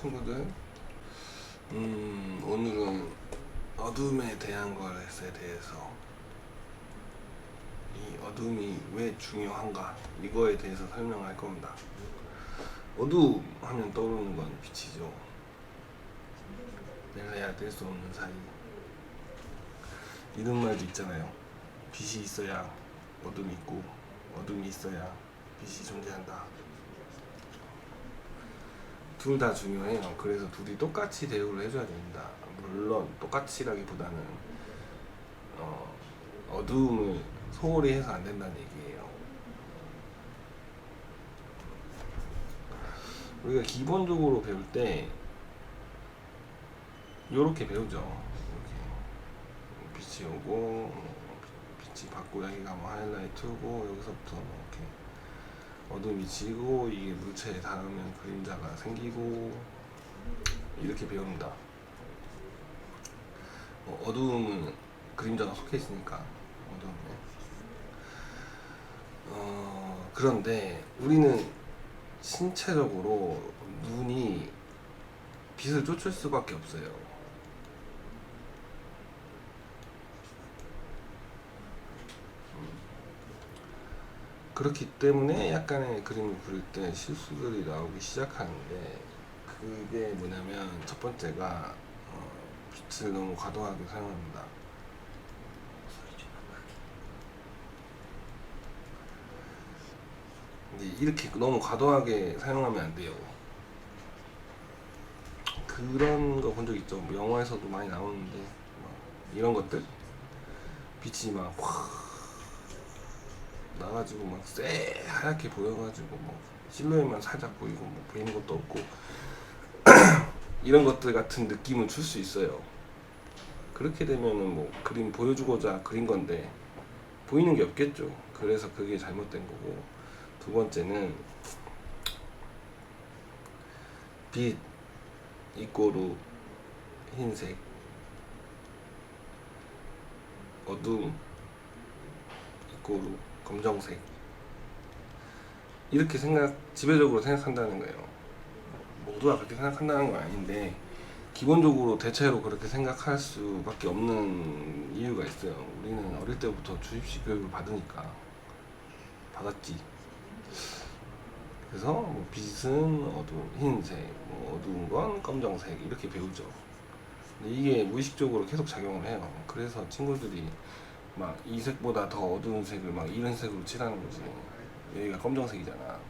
친구들, 오늘은 어둠에 대한 것에 대해서, 이 어둠이 왜 중요한가, 이거에 대해서 설명할 겁니다. 어둠 하면 떠오르는 건 빛이죠. 내가야 뗄 수 없는 사이. 이런 말도 있잖아요. 빛이 있어야 어둠이 있고, 어둠이 있어야 빛이 존재한다. 둘 다 중요해요. 그래서 둘이 똑같이 대우를 해줘야 됩니다. 물론 똑같이라기보다는 어두움을 소홀히 해서 안 된다는 얘기예요. 우리가 기본적으로 배울 때 요렇게 배우죠. 이렇게 빛이 오고, 빛이 받고, 여기가 뭐 하이라이트고, 여기서부터 뭐 이렇게 어둠이 지고, 이게 물체에 닿으면 그림자가 생기고, 이렇게 배웁니다. 어두움은 그림자가 속해 있으니까 어두움에. 그런데 우리는 신체적으로 눈이 빛을 쫓을 수밖에 없어요. 그렇기 때문에 약간의 그림을 그릴 때 실수들이 나오기 시작하는데, 그게 뭐냐면 첫 번째가 빛을 너무 과도하게 사용합니다. 근데 이렇게 너무 과도하게 사용하면 안 돼요. 그런 거 본 적 있죠? 뭐 영화에서도 많이 나오는데, 이런 것들 빛이 막 확 나가지고 막 새하얗게 보여가지고 뭐 실루엣만 살짝 보이고 뭐 보이는 것도 없고 이런 것들 같은 느낌을 줄 수 있어요. 그렇게 되면은 뭐 그림 보여주고자 그린 건데 보이는 게 없겠죠. 그래서 그게 잘못된 거고, 두 번째는 빛 이꼬르 흰색, 어둠 이꼬르 검정색, 이렇게 지배적으로 생각한다는 거예요. 모두가 그렇게 생각한다는 건 아닌데 기본적으로 대체로 그렇게 생각할 수밖에 없는 이유가 있어요. 우리는 어릴 때부터 주입식 교육을 받았지. 그래서 뭐 빛은 흰색, 뭐 어두운 건 검정색, 이렇게 배우죠. 근데 이게 무의식적으로 계속 작용을 해요. 그래서 친구들이 막 이 색보다 더 어두운 색을 막 이런 색으로 칠하는 거지. 여기가 검정색이잖아.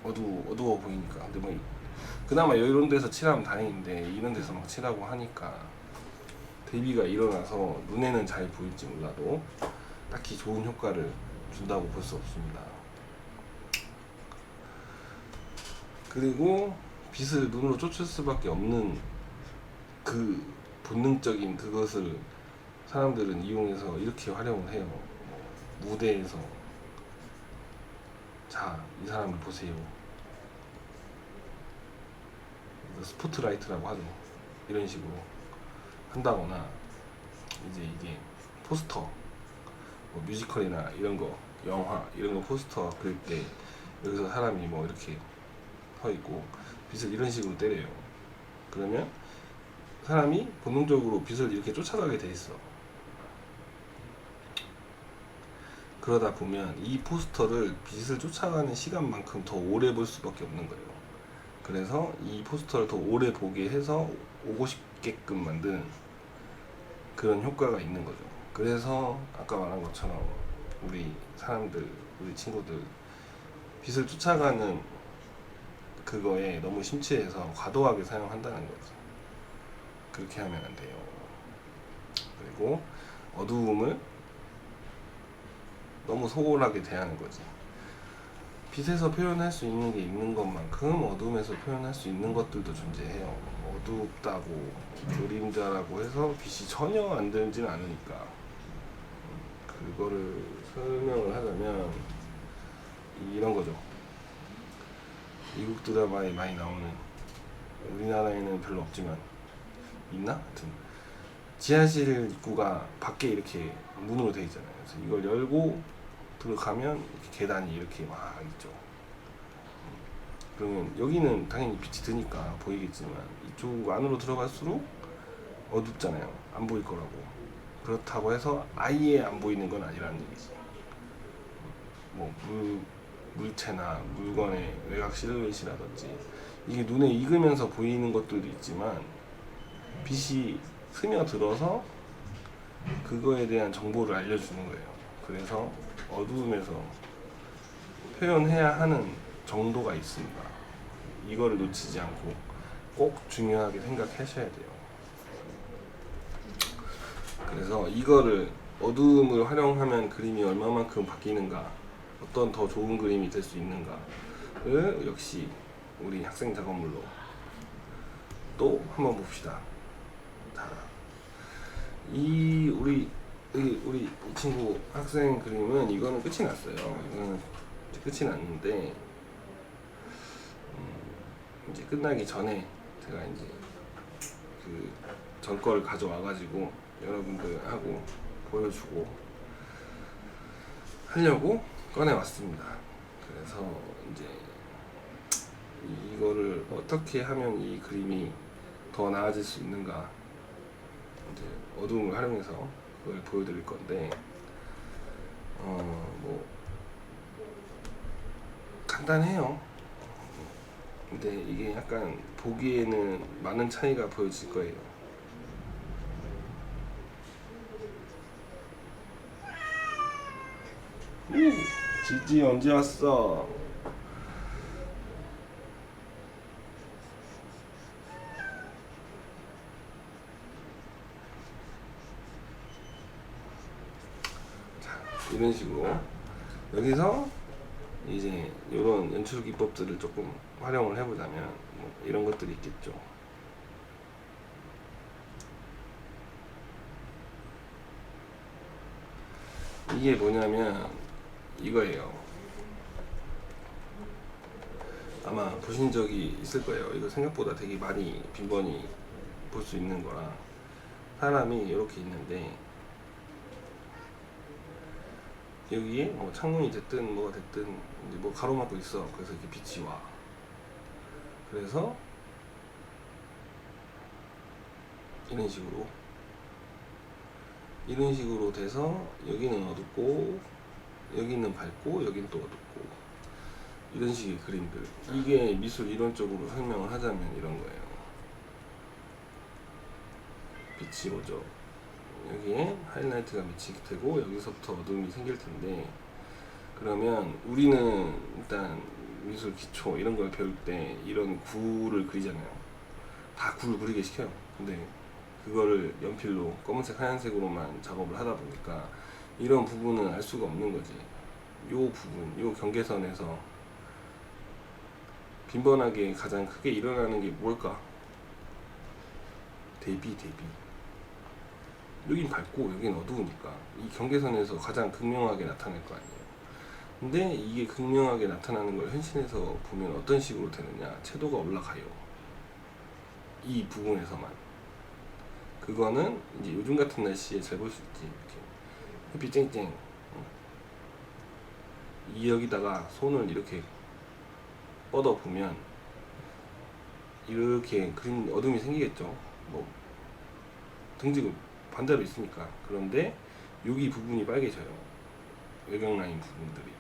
어두워 보이니까. 근데 뭐 그나마 이런 데서 칠하면 다행인데, 이런 데서 막 칠하고 하니까 대비가 일어나서 눈에는 잘 보일지 몰라도 딱히 좋은 효과를 준다고 볼 수 없습니다. 그리고 빛을 눈으로 쫓을 수밖에 없는 그 본능적인 그것을 사람들은 이용해서 이렇게 활용을 해요. 무대에서 자, 이 사람을 보세요. 스포트라이트라고 하죠. 이런 식으로 한다거나, 이제 이게 포스터, 뭐 뮤지컬이나 이런 거, 영화 이런 거 포스터 그릴 때 여기서 사람이 뭐 이렇게 서 있고 빛을 이런 식으로 때려요. 그러면 사람이 본능적으로 빛을 이렇게 쫓아가게 돼 있어. 그러다 보면 이 포스터를 빛을 쫓아가는 시간만큼 더 오래 볼 수밖에 없는 거예요. 그래서 이 포스터를 더 오래 보게 해서 오고 싶게끔 만드는 그런 효과가 있는 거죠. 그래서 아까 말한 것처럼 우리 친구들 빛을 쫓아가는 그거에 너무 심취해서 과도하게 사용한다는 거죠. 그렇게 하면 안 돼요. 그리고 어두움을 너무 소홀하게 대하는 거지. 빛에서 표현할 수 있는 게 있는 것만큼 어둠에서 표현할 수 있는 것들도 존재해요. 어둡다고 그림자라고 해서 빛이 전혀 안 들지는 않으니까. 그거를 설명을 하자면 이런 거죠. 미국 드라마에 많이 나오는, 우리나라에는 별로 없지만 있나? 하여튼 지하실 입구가 밖에 이렇게 문으로 되어 있잖아요. 그래서 이걸 열고 들어가면 이렇게 계단이 이렇게 막 있죠. 그러면 여기는 당연히 빛이 드니까 보이겠지만 이쪽 안으로 들어갈수록 어둡잖아요. 안 보일 거라고. 그렇다고 해서 아예 안 보이는 건 아니라는 얘기지. 뭐 물체나 물건의 외곽 실루엣이라든지 이게 눈에 익으면서 보이는 것들도 있지만 빛이 스며들어서 그거에 대한 정보를 알려주는 거예요. 그래서 어두움에서 표현해야 하는 정도가 있습니다. 이거를 놓치지 않고 꼭 중요하게 생각하셔야 돼요. 그래서 이거를 어두움을 활용하면 그림이 얼마만큼 바뀌는가, 어떤 더 좋은 그림이 될 수 있는가를 역시 우리 학생 작업물로 또 한번 봅시다. 자, 우리 이 친구 학생 그림은 이거는 끝이 났어요. 이거는 끝이 났는데 이제 끝나기 전에 제가 이제 그 전 거를 가져와가지고 여러분들하고 보여주고 하려고 꺼내왔습니다. 그래서 이제 이거를 어떻게 하면 이 그림이 더 나아질 수 있는가, 이제 어두움을 활용해서 그걸 보여드릴 건데, 뭐 간단해요. 근데 이게 약간 보기에는 많은 차이가 보여질 거예요. 지지 언제 왔어? 자, 이런 식으로 여기서 이제 이런 연출 기법들을 조금 활용을 해보자면 뭐 이런 것들이 있겠죠. 이게 뭐냐면 이거예요. 아마 보신 적이 있을 거예요. 이거 생각보다 되게 많이 빈번히 볼 수 있는 거라. 사람이 이렇게 있는데 여기에 뭐 창문이 됐든 뭐가 됐든 이제 뭐 가로막고 있어. 그래서 이렇게 빛이 와. 그래서 이런 식으로 돼서 여기는 어둡고 여기는 밝고 여기는 또 어둡고 이런 식의 그림들. 이게 미술 이론적으로 설명을 하자면 이런 거예요. 빛이 오죠. 여기에 하이라이트가 미치게 되고 여기서부터 어둠이 생길 텐데, 그러면 우리는 일단 미술 기초 이런 걸 배울 때 이런 구를 그리잖아요. 다 구를 그리게 시켜요. 근데 그거를 연필로 검은색 하얀색으로만 작업을 하다 보니까 이런 부분은 알 수가 없는 거지. 요 부분, 요 경계선에서 빈번하게 가장 크게 일어나는 게 뭘까? 대비. 여긴 밝고 여긴 어두우니까 이 경계선에서 가장 극명하게 나타날 거 아니에요. 근데 이게 극명하게 나타나는 걸 현실에서 보면 어떤 식으로 되느냐? 채도가 올라가요. 이 부분에서만. 그거는 이제 요즘 같은 날씨에 잘 볼 수 있지. 이렇게 햇빛 쨍쨍. 여기다가 손을 이렇게 뻗어 보면 이렇게 그림 어둠이 생기겠죠. 뭐 등지고 반대로 있으니까. 그런데 여기 부분이 빨개져요. 외곽 라인 부분들이.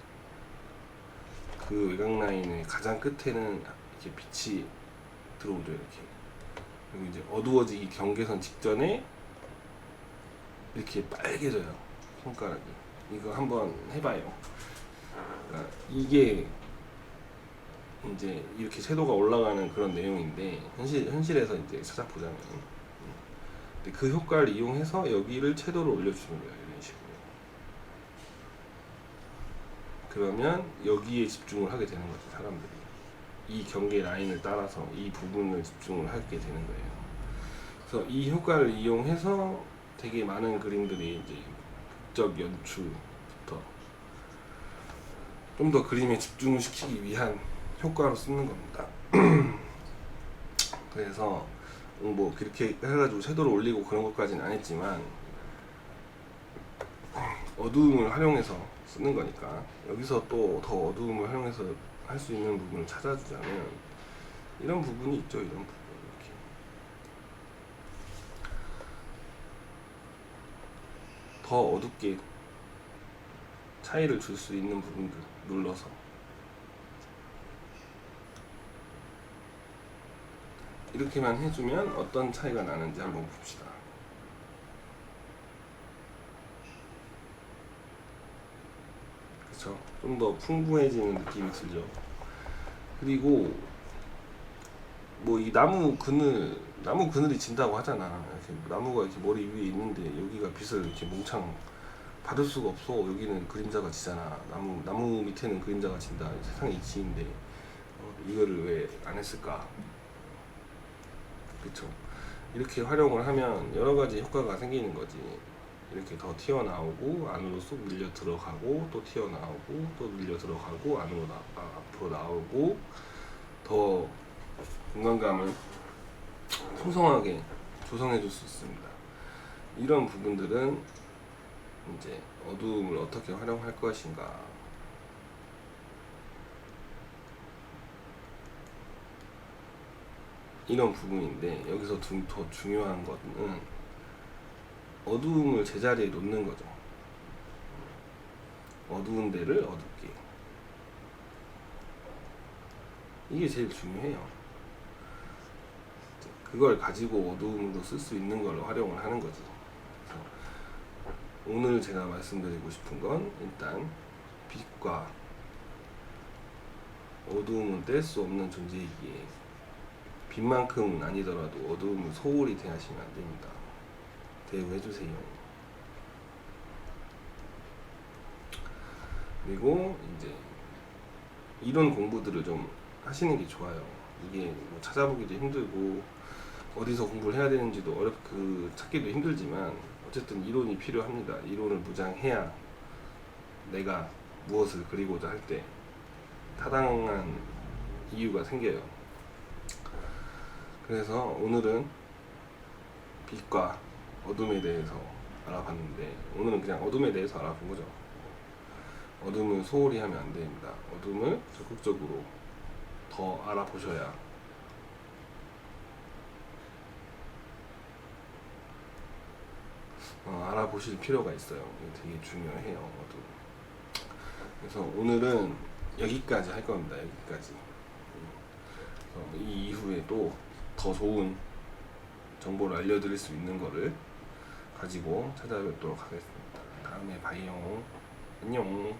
그 외곽 라인의 가장 끝에는 이렇게 빛이 들어오죠. 이렇게. 그리고 이제 어두워지기 경계선 직전에 이렇게 빨개져요. 손가락이. 이거 한번 해봐요. 그러니까 이게 이제 이렇게 채도가 올라가는 그런 내용인데 현실에서 이제 찾아보자면, 근데 그 효과를 이용해서 여기를 채도를 올려주는 거예요. 이런 식으로. 그러면 여기에 집중을 하게 되는 거죠. 사람들이 이 경계 라인을 따라서 이 부분을 집중을 하게 되는 거예요. 그래서 이 효과를 이용해서 되게 많은 그림들이 이제 극적 연출부터 좀 더 그림에 집중을 시키기 위한 효과로 쓰는 겁니다. 그래서 뭐 그렇게 해가지고 채도를 올리고 그런 것까지는 안 했지만 어두움을 활용해서 쓰는 거니까 여기서 또 더 어두움을 활용해서 할 수 있는 부분을 찾아주자면 이런 부분이 있죠. 이런 부분 이렇게 더 어둡게 차이를 줄 수 있는 부분들 눌러서 이렇게만 해주면 어떤 차이가 나는지 한번 봅시다. 그쵸? 좀 더 풍부해지는 느낌이 들죠. 그리고 뭐 이 나무 그늘이 진다고 하잖아. 이렇게 나무가 이렇게 머리 위에 있는데 여기가 빛을 이렇게 몽창 받을 수가 없어. 여기는 그림자가 지잖아. 나무 밑에는 그림자가 진다. 세상의 이치인데 이거를 왜 안 했을까? 그쵸? 이렇게 활용을 하면 여러 가지 효과가 생기는 거지. 이렇게 더 튀어나오고 안으로 쏙 밀려 들어가고 또 튀어나오고 또 밀려 들어가고 안으로 앞으로 나오고 더 공간감을 풍성하게 조성해 줄 수 있습니다. 이런 부분들은 이제 어두움을 어떻게 활용할 것인가, 이런 부분인데 여기서 더 중요한 것은 어두움을 제자리에 놓는 거죠. 어두운 데를 어둡게. 이게 제일 중요해요. 그걸 가지고 어두움으로 쓸 수 있는 걸 활용을 하는 거지. 그래서 오늘 제가 말씀드리고 싶은 건 일단 빛과 어두움은 뗄 수 없는 존재이기에 빛만큼은 아니더라도 어두움을 소홀히 대하시면 안 됩니다. 대우해주세요. 그리고 이제 이런 공부들을 좀 하시는 게 좋아요. 이게 뭐 찾아보기도 힘들고 어디서 공부를 해야 되는지도 찾기도 힘들지만 어쨌든 이론이 필요합니다. 이론을 무장해야 내가 무엇을 그리고자 할 때 타당한 이유가 생겨요. 그래서 오늘은 빛과 어둠에 대해서 알아봤는데 오늘은 그냥 어둠에 대해서 알아본 거죠. 어둠을 소홀히 하면 안 됩니다. 어둠을 적극적으로 더 알아보셔야 알아보실 필요가 있어요. 이게 되게 중요해요. 어둠. 그래서 오늘은 여기까지 할 겁니다. 여기까지. 이 이후에 또 더 좋은 정보를 알려드릴 수 있는 거를 가지고 찾아뵙도록 하겠습니다. 다음에 봐요. 안녕.